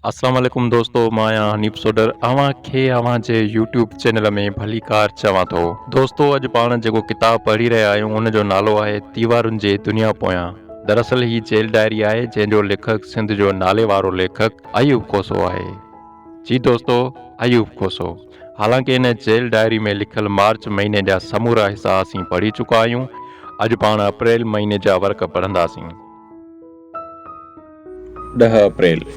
अस्सलाम वालेकुम दोस्तों, मां आहियां हनीफ़ सोडर। खे जे यूट्यूब चैनल में भली कार चवां थो। दोस्तों, अॼु पाण जेको किताब पढ़ी रहिया आहियूं उन जो नालो आहे दीवारुनि जे दुनिया पोयां। दरअसल ही जेल डायरी आहे जंहिंजो लेखक सिंध जो नाले वारो लेखक अयूब खोसो आहे। जी दोस्तों, अयूब खोसो। हालांकि इन जेल डायरी में लिखियल मार्च महीने जा समूरा हिसा असीं पढ़ी चुका आहियूं। अॼु पाण अप्रैल महीने जा वर्क पढ़ंदासीं। 10 अप्रैल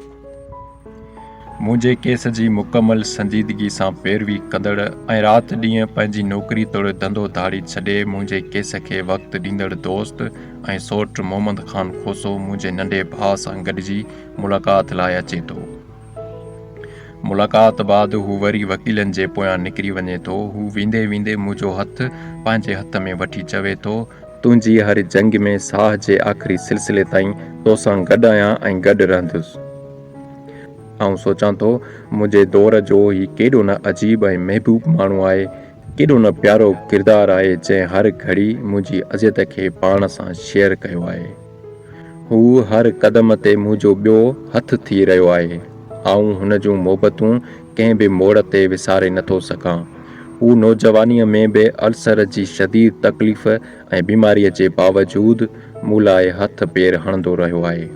मुंहिंजे केस जी मुकमल संजीदगी सां पैरवी कंदड़ ऐं राति ॾींहुं पंहिंजी नौकरी तोड़ धंधो धाड़ी छॾे मुंहिंजे केस खे वक़्तु ॾींदड़ दोस्त ऐं सौट मोहम्मद ख़ान खोसो मुंहिंजे नंढे भाउ सां गॾिजी मुलाक़ात लाइ अचे थो। मुलाक़ात बाद हू वरी वकीलनि जे पोयां निकिरी वञे थो। हू वेंदे वेंदे मुंहिंजो हथु पंहिंजे हथ में वठी चवे थो, तुंहिंजी हर जंग में साह जे आख़िरी सिलसिले ताईं तोसां गॾु आहियां ऐं गॾु रहंदुसि। आउं सोचां थो, मुंहिंजे दौर जो ही केॾो न अजीब ऐं महबूब माण्हू आहे, केॾो न प्यारो किरदारु आहे जंहिं हर घड़ी मुंहिंजी अज़ियत खे पाण सां शेयर कयो आहे। हू हर क़दम ते मुंहिंजो ॿियो हथु थी रहियो आहे। आउं हुन जूं मोहबतूं कंहिं बि मोड़ ते विसारे नथो सघां। हू नौजवानीअ में बि अल्सर जी शदीद तकलीफ़ ऐं बीमारीअ जे बावजूदु मूं लाइ हथ पेर हणंदो रहियो आहे।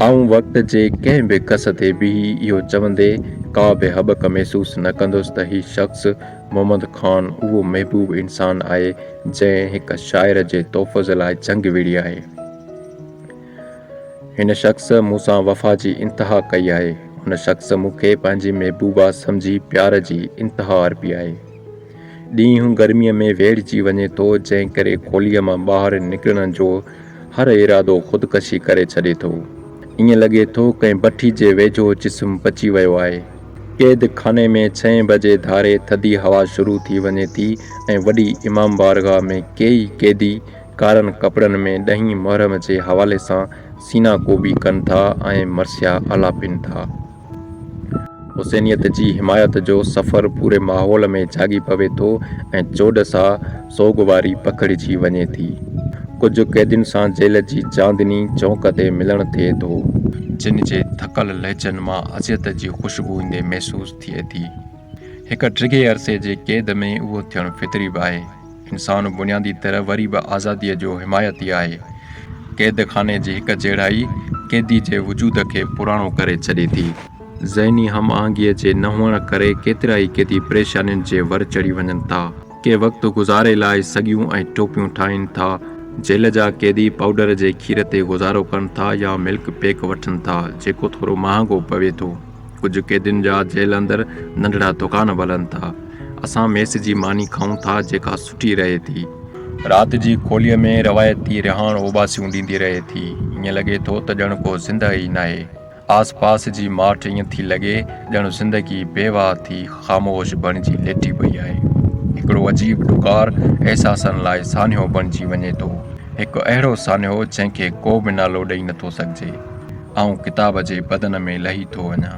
आउं वक़्त जे कंहिं बि कस ते बि इहो चवंदे का बि हॿक महसूसु न कंदुसि त ही शख़्स मोहम्मद ख़ान उहो महबूब इंसान आहे जंहिं हिक शाइर जे तोहफ़ुज़ लाइ जंग विड़ी आहे। हिन शख़्स मूंसां वफ़ा जी इंतिहा कई आहे। हुन शख़्स मूंखे पंहिंजी महबूबा सम्झी प्यार जी इंतिहा अर्पी आहे। ॾींहुं गर्मीअ में वेड़िजी वञे थो, जंहिं करे खोलीअ मां ॿाहिरि निकिरण जो हर इरादो ख़ुदकशी करे छॾे थो। ईअं लॻे थो कंहिं भठी जे वेझो जिस्म बची वियो आहे। क़ैद खाने में 6 बजे धारे थधी हवा शुरू थी वञे थी ऐं वॾी इमाम बारगाह में केई क़ैदी कारनि कपिड़नि में 10 मुहर्रम जे हवाले सां सीना कोबी कनि था ऐं मरसिया आलापिन था। हुसैनियत जी हिमायत जो सफ़र पूरे माहौल में जागी पवे थो ऐं चोॾ सां सोगवारी पखिड़िजी वञे थी। कुझु क़ैदियुनि सां जेल जी चांदनी चौंक ते मिलणु थिए थो, जिन जे थकल लहजनि मां अज़ियत जी ख़ुशबू ईंदे महसूसु थिए थी। हिक टिघे अरसे जे क़ैद में उहो थियणु फितरी बि आहे। इंसानु बुनियादी तरह वरी बि आज़ादीअ जो हिमायती आहे। क़ैद खाने जी हिक जहिड़ाई क़ैदी जे वजूद खे पुराणो करे छॾे थी। ज़हनी हम आहंगीअ जे न हुअण करे केतिरा ई क़ैदी परेशानियुनि जे वर चढ़ी वञनि था। के वक़्तु गुज़ारे लाइ सॻियूं ऐं टोपियूं ठाहिनि था। जेल जा क़ैदी पाउडर जे खीर ते गुज़ारो कनि था या मिल्क पैक वठनि था, जेको थोरो महांगो पवे थो। कुझु क़ैदियुनि जा जेल अंदरि नंढड़ा दुकान बि हलनि था। असां मेस जी मानी खाऊं था जेका सुठी रहे थी। राति जी खोलीअ में रवायती रिहाण उबासियूं ॾींदी रहे थी। ईअं लॻे थो त ॼण को ज़िंदगी न आहे। आस पास जी माठ ईअं थी लॻे ॼण ज़िंदगी बेवाह थी ख़ामोश बणिजी लेटी पई आहे। हिकिड़ो अजीब डुकार अहसासनि लाइ सान्हो बणिजी वञे थो, हिकु अहिड़ो सान्हो जंहिंखे को बि नालो ॾेई नथो सघिजे। किताब जे बदन में लही थो वञा।